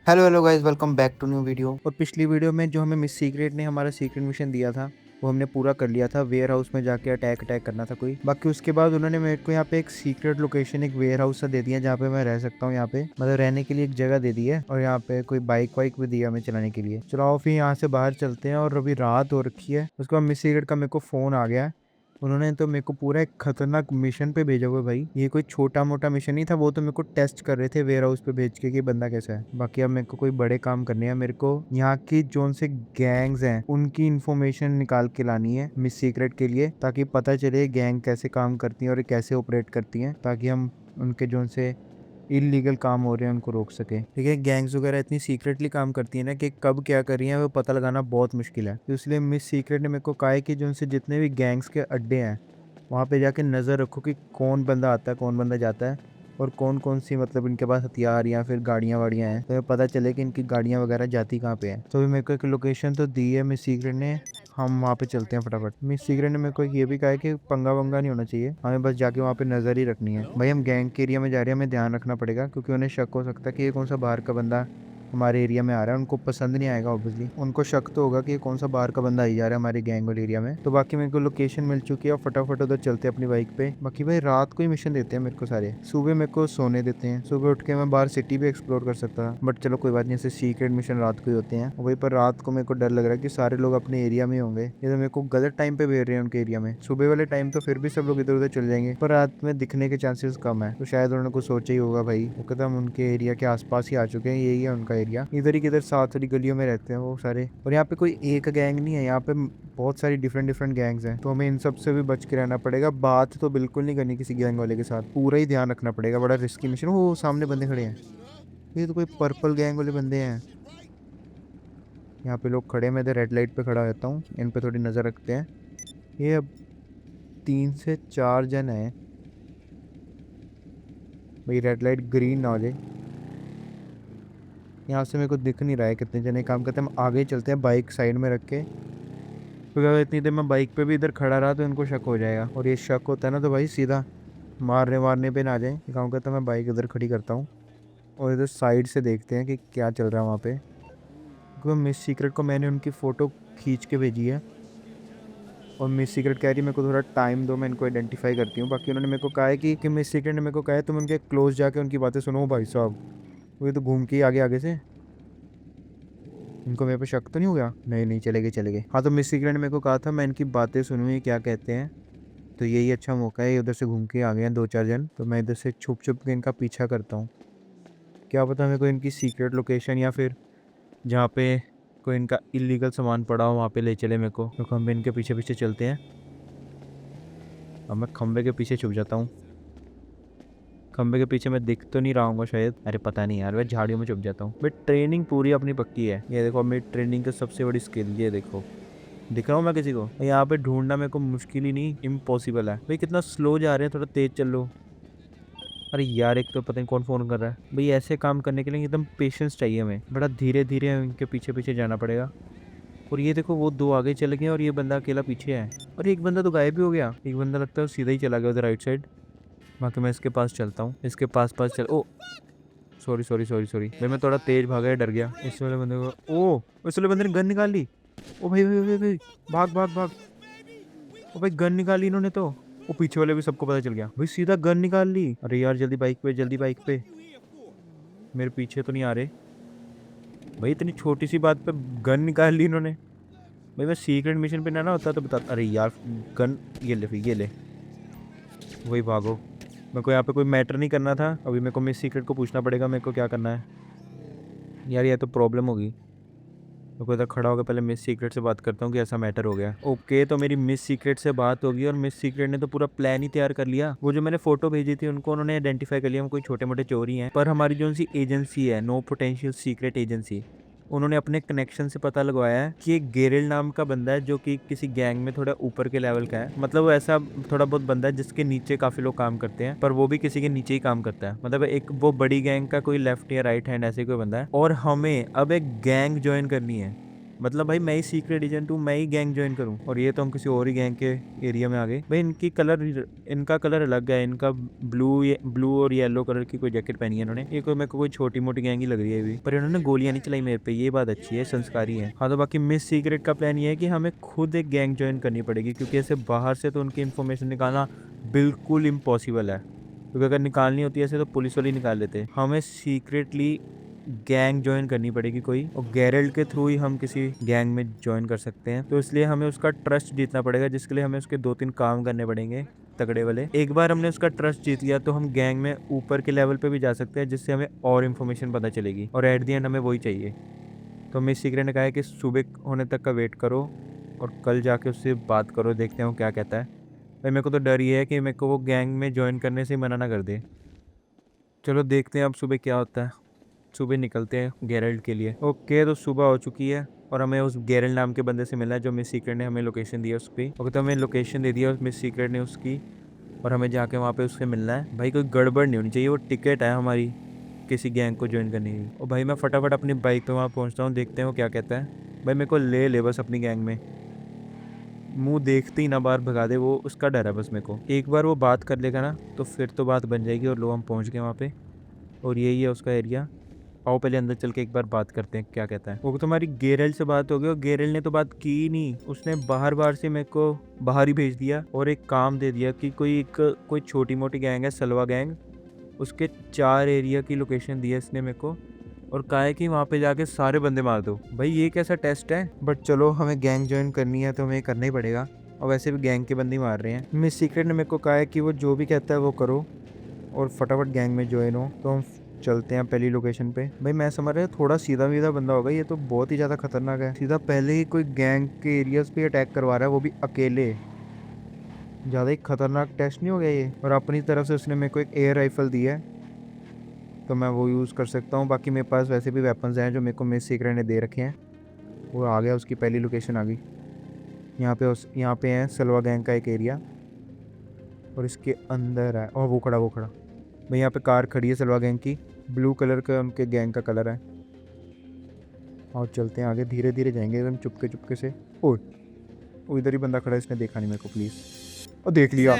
Hello hello guys, welcome back to new video. और पिछली video में जो हमें मिस सीक्रेट ने हमारा सीक्रेट मिशन दिया था वो हमने पूरा कर लिया था। वेयर हाउस में जाके अटैक अटैक करना था कोई। बाकी उसके बाद उन्होंने मेरे को यहाँ पे एक सीक्रेट लोकेशन, एक वेयर हाउस सा दे दिया जहाँ पे मैं रह सकता हूँ। यहाँ पे मतलब रहने के लिए एक जगह दे दी है और यहाँ पे कोई बाइक वाइक भी दिया हमें चलाने के लिए। चलो आओ फिर यहाँ से बाहर चलते हैं। और अभी रात हो रखी है। उसके बाद मिस सीक्रेट का मेरे को फोन आ गया है। उन्होंने तो मेरे को पूरा एक खतरनाक मिशन पे भेजा हुआ है भाई। ये कोई छोटा मोटा मिशन नहीं था, वो तो मेरे को टेस्ट कर रहे थे वेयर हाउस पे भेज के कि बंदा कैसा है। बाकी अब मेरे को कोई बड़े काम करने हैं। मेरे को यहाँ की जोन से गैंग्स हैं उनकी इंफॉर्मेशन निकाल के लानी है मिस सीक्रेट के लिए, ताकि पता चले गैंग कैसे काम करती है और कैसे ऑपरेट करती हैं, ताकि हम उनके जोन से इलीगल काम हो रहे हैं उनको रोक सके। ठीक है, गैंग्स वगैरह इतनी सीक्रेटली काम करती है ना कि कब क्या कर रही है वो पता लगाना बहुत मुश्किल है। तो इसलिए मिस सीक्रेट ने मेरे को कहा है कि जो उनसे जितने भी गैंग्स के अड्डे हैं वहाँ पे जाके नज़र रखो कि कौन बंदा आता है कौन बंदा जाता है और कौन कौन सी मतलब इनके पास हथियार या फिर गाड़ियाँ वाड़ियाँ हैं, तो ये पता चले कि इनकी गाड़ियाँ वगैरह जाती कहाँ पे हैं। तो अभी मेरे को एक लोकेशन तो दी है मिस सीक्रेट ने, हम वहाँ पे चलते हैं फटाफट। मिस सीक्रेट ने मेरे को ये भी कहा है कि पंगा वंगा नहीं होना चाहिए, हमें बस जाके वहाँ पे नज़र ही रखनी है। भाई हम गैंग के एरिया में जा रहे हैं, हमें ध्यान रखना पड़ेगा क्योंकि उन्हें शक हो सकता है कि ये कौन सा बाहर का बंदा हमारे एरिया में आ रहा है। उनको पसंद नहीं आएगा ऑब्वियसली, उनको शक तो होगा कि ये कौन सा बाहर का बंदा आई जा रहा है हमारे गैंग वाले एरिया में। तो बाकी मेरे को लोकेशन मिल चुकी है और फटाफट उधर चलते हैं अपनी बाइक पे। बाकी भाई रात को ही मिशन देते हैं मेरे को सारे, सुबह मेरे को सोने देते हैं। सुबह उठ के मैं बाहर सिटी भी एक्सप्लोर कर सकता था, बट चलो कोई बात नहीं, ऐसे सीक्रेट मिशन रात को ही होते हैं। वहीं पर रात को मेरे को डर लग रहा है कि सारे लोग अपने एरिया में ही होंगे, ये तो मेरे को गलत टाइम पे भेज रहे हैं उनके एरिया में। सुबह वाले टाइम तो फिर भी सब लोग इधर उधर चले जाएंगे, पर रात में दिखने के चांसेस कम है। तो शायद उन्होंने कुछ सोचा ही होगा भाई, वो कहता हम उनके एरिया के आसपास ही आ चुके हैं, यही है उनका एरिया, इधर ही किधर साथ वाली गलियों में रहते हैं वो सारे। और यहाँ पे कोई एक गैंग नहीं है, यहाँ पे बहुत सारी डिफरेंट डिफरेंट गैंग्स हैं, तो हमें इन सब से भी बच के रहना पड़ेगा। बात तो बिल्कुल नहीं करनी किसी गैंग वाले के साथ, पूरा ही ध्यान रखना पड़ेगा। बड़ा रिस्की मिशन। वो सामने बंदे खड़े हैं, ये तो कोई पर्पल गैंग वाले बंदे हैं। यहाँ पे लोग खड़े हैं, मैं इधर रेड लाइट पे खड़ा रहता हूँ, इन पे थोड़ी नजर रखते हैं। ये अब 3 से 4 जन है भाई, रेड लाइट ग्रीन ना हो जाए। यहाँ से मेरे को दिख नहीं रहा है कितने जने काम करते हैं। हम आगे ही चलते हैं बाइक साइड में रख के, क्योंकि अगर इतनी देर मैं बाइक पे भी इधर खड़ा रहा तो इनको शक हो जाएगा, और ये शक होता है ना तो भाई सीधा मारने वारने पे ना जाए। काम करता मैं बाइक इधर खड़ी करता हूँ और इधर साइड से देखते हैं कि क्या चल रहा है वहाँ पे। क्योंकि मिस सीक्रेट को मैंने उनकी फ़ोटो खींच के भेजी है और मिस सीक्रेट कह रही है मेरे को थोड़ा टाइम दो, मैं इनको आइडेंटिफाई करती हूँ। बाकी उन्होंने मेरे को कहा है कि मिस सीक्रेट ने मेरे को कहा है तुम उनके क्लोज जाके उनकी बातें सुनो भाई साहब। वो तो घूम के ही आगे आगे से, इनको मेरे पे शक तो नहीं हो गया? नहीं नहीं, चले गए चले गए। हाँ, तो मिस सीक्रेट ने मेरे को कहा था मैं इनकी बातें सुनूँ ये क्या कहते हैं, तो यही अच्छा मौका है। ये उधर से घूम के आ गए हैं 2-4 जन, तो मैं इधर से छुप छुप के इनका पीछा करता हूँ। क्या पता मेरे को इनकी सीक्रेट लोकेशन या फिर जहाँ पे कोई इनका इलीगल सामान पड़ा हो वहाँ पे ले चले मेरे को। तो खंबे इनके पीछे पीछे चलते हैं। अब मैं खंबे के पीछे छुप जाता हूँ। खंबे के पीछे मैं दिख तो नहीं रहा हूँ शायद, अरे पता नहीं यार, मैं झाड़ियों में छुप जाता हूँ। बट ट्रेनिंग पूरी अपनी पक्की है। ये देखो मेरी ट्रेनिंग की सबसे बड़ी स्किल, ये देखो दिख रहा हूँ मैं किसी को? यहाँ पे ढूंढना मेरे को मुश्किल ही नहीं, इम्पॉसिबल है। भाई कितना स्लो जा रहे हैं, थोड़ा तेज चल लो। अरे यार, एक तो पता नहीं कौन फोन कर रहा है भाई। ऐसे काम करने के लिए एकदम पेशेंस चाहिए हमें, बड़ा धीरे धीरे इनके पीछे पीछे जाना पड़ेगा। और ये देखो वो दो आगे चले गए और ये बंदा अकेला पीछे है। और एक बंदा तो गायब भी हो गया, एक बंदा लगता है सीधा ही चला गया उधर राइट साइड। बाकी मैं इसके पास चलता हूँ, इसके पास पास चल। ओ सॉरी सॉरी सॉरी सॉरी भाई, मैं थोड़ा तेज भागा, डर गया इस वाले बंदे को। ओ इस वाले बंदे ने गन निकाल ली। ओ भाई भाई भाई भाई, भाग भाग भाग। ओ भाई गन निकाली इन्होंने तो। वो पीछे वाले भी सबको पता चल गया भाई, सीधा गन निकाल ली। अरे यार जल्दी बाइक पे, जल्दी बाइक पे। मेरे पीछे तो नहीं आ रहे भाई, इतनी छोटी सी बात पे गन निकाल ली इन्होंने। भाई मैं सीक्रेट मिशन पे ना होता तो बता। अरे यार गन, ये ले फिर ये ले, वही भागो। मेरे को यहाँ पे कोई मैटर नहीं करना था, अभी मेरे को मिस सीक्रेट को पूछना पड़ेगा मेरे को क्या करना है। यार ये तो प्रॉब्लम होगी। मेरे को इधर खड़ा होकर पहले मिस सीक्रेट से बात करता हूँ कि ऐसा मैटर हो गया। ओके, तो मेरी मिस सीक्रेट से बात होगी और मिस सीक्रेट ने तो पूरा प्लान ही तैयार कर लिया। वो जो मैंने फोटो भेजी थी उनको उन्होंने आइडेंटिफाई कर लिया, हम कोई छोटे मोटे चोर ही हैं। पर हमारी जो सी एजेंसी है, नो पोटेंशियल सीक्रेट एजेंसी, उन्होंने अपने कनेक्शन से पता लगवाया है कि एक गेरिल नाम का बंदा है जो कि किसी गैंग में थोड़ा ऊपर के लेवल का है। मतलब वो ऐसा थोड़ा बहुत बंदा है जिसके नीचे काफी लोग काम करते हैं, पर वो भी किसी के नीचे ही काम करता है। मतलब एक वो बड़ी गैंग का कोई लेफ्ट या राइट हैंड ऐसे कोई बंदा है। और हमें अब एक गैंग ज्वाइन करनी है, मतलब भाई मैं ही सीक्रेट एजेंट हूँ, मैं ही गैंग ज्वाइन करूँ। और ये तो हम किसी और ही गैंग के एरिया में आ गए। भाई इनका कलर अलग है, इनका ब्लू और येलो कलर की कोई जैकेट पहनी है इन्होंने। ये कोई मेरे को कोई छोटी मोटी गैंग ही लग रही है अभी, पर इन्होंने गोलियां नहीं चलाई मेरे पे, ये बात अच्छी है, संस्कारी है। हाँ तो बाकी मिस सीक्रेट का प्लान ये है कि हमें खुद एक गैंग ज्वाइन करनी पड़ेगी, क्योंकि ऐसे बाहर से तो उनकी इन्फॉर्मेशन निकालना बिल्कुल इम्पॉसिबल है, क्योंकि अगर निकालनी होती है ऐसे तो पुलिस वाले निकाल लेते। हमें सीक्रेटली गैंग ज्वाइन करनी पड़ेगी कोई, और गैरल्ड के थ्रू ही हम किसी गैंग में ज्वाइन कर सकते हैं। तो इसलिए हमें उसका ट्रस्ट जीतना पड़ेगा, जिसके लिए हमें उसके 2-3 काम करने पड़ेंगे तगड़े वाले। एक बार हमने उसका ट्रस्ट जीत लिया तो हम गैंग में ऊपर के लेवल पे भी जा सकते हैं, जिससे हमें और इन्फॉर्मेशन पता चलेगी, और एट दी एंड हमें वही चाहिए। तो मिस सीक्रेट ने कहा है कि सुबह होने तक का वेट करो और कल जाके उससे बात करो, देखते हैं वो क्या कहता है। भाई मेरे को तो डर ये है कि मेरे को वो गैंग में ज्वाइन करने से मना ना कर दे। चलो देखते हैं अब सुबह क्या होता है। सुबह निकलते हैं गेरल्ड के लिए। ओके तो सुबह हो चुकी है और हमें उस गेरल्ड नाम के बंदे से मिलना है, जो मिस सीक्रेट ने हमें लोकेशन दी है उस पर। ओके तो हमें लोकेशन दे दिया मिस सीक्रेट ने उसकी, और हमें जाके वहाँ पे उससे मिलना है। भाई कोई गड़बड़ नहीं होनी चाहिए, वो टिकट है हमारी किसी गैंग को ज्वाइन करने की। और भाई मैं फटाफट अपनी बाइक पे वहाँ पहुँचता हूँ, देखते हैं वो क्या कहता है। भाई मेरे को ले बस अपनी गैंग में, मुंह देखते ही ना बाहर भगा दे, वो उसका डर है बस मेरे को। एक बार वो बात कर लेगा ना तो फिर तो बात बन जाएगी, और लो हम पहुँच गए वहाँ पे, और यही है उसका एरिया। आओ पहले अंदर चल के एक बार बात करते हैं क्या कहता है। वो तुम्हारी गेरल से बात हो गई, और गेरल ने तो बात की ही नहीं, उसने बाहर से मेरे को बाहर ही भेज दिया, और एक काम दे दिया कि कोई छोटी मोटी गैंग है, सलवा गैंग, उसके 4 एरिया की लोकेशन दी है इसने मेरे को, और कहा है कि वहाँ पे जाके सारे बंदे मार दो। भाई ये कैसा टेस्ट है, बट चलो हमें गैंग ज्वाइन करनी है तो हमें करना ही पड़ेगा, और वैसे भी गैंग के बंदे ही मार रहे हैं। मिस सीक्रेट ने मेरे को कहा है कि वो जो भी कहता है वो करो और फटाफट गैंग में ज्वाइन हो। तो हम चलते हैं पहली लोकेशन पे। भाई मैं समझ रहा थोड़ा सीधा वीधा बंदा होगा, ये तो बहुत ही ज़्यादा खतरनाक है। सीधा पहले ही कोई गैंग के एरियाज पे अटैक करवा रहा है, वो भी अकेले। ज़्यादा ही खतरनाक टेस्ट नहीं हो गया ये। और अपनी तरफ से उसने मेरे को एक एयर राइफल दी है, तो मैं वो यूज़ कर सकता हूँ। बाकी मेरे पास वैसे भी वेपन्स हैं जो मेरे को मिस सीक्रेट ने दे रखे हैं। वो आ गया, उसकी पहली लोकेशन आ गई। यहाँ पे है सलवा गैंग का एक एरिया, और इसके अंदर है, और वो खड़ा भाई यहाँ पे कार खड़ी है सलवा गैंग की, ब्लू कलर का उनके गैंग का कलर है। और चलते हैं आगे, धीरे धीरे जाएंगे एकदम चुपके चुपके से। ओए वो इधर ही बंदा खड़ा है, इसने देखा नहीं मेरे को, प्लीज़। और देख लिया।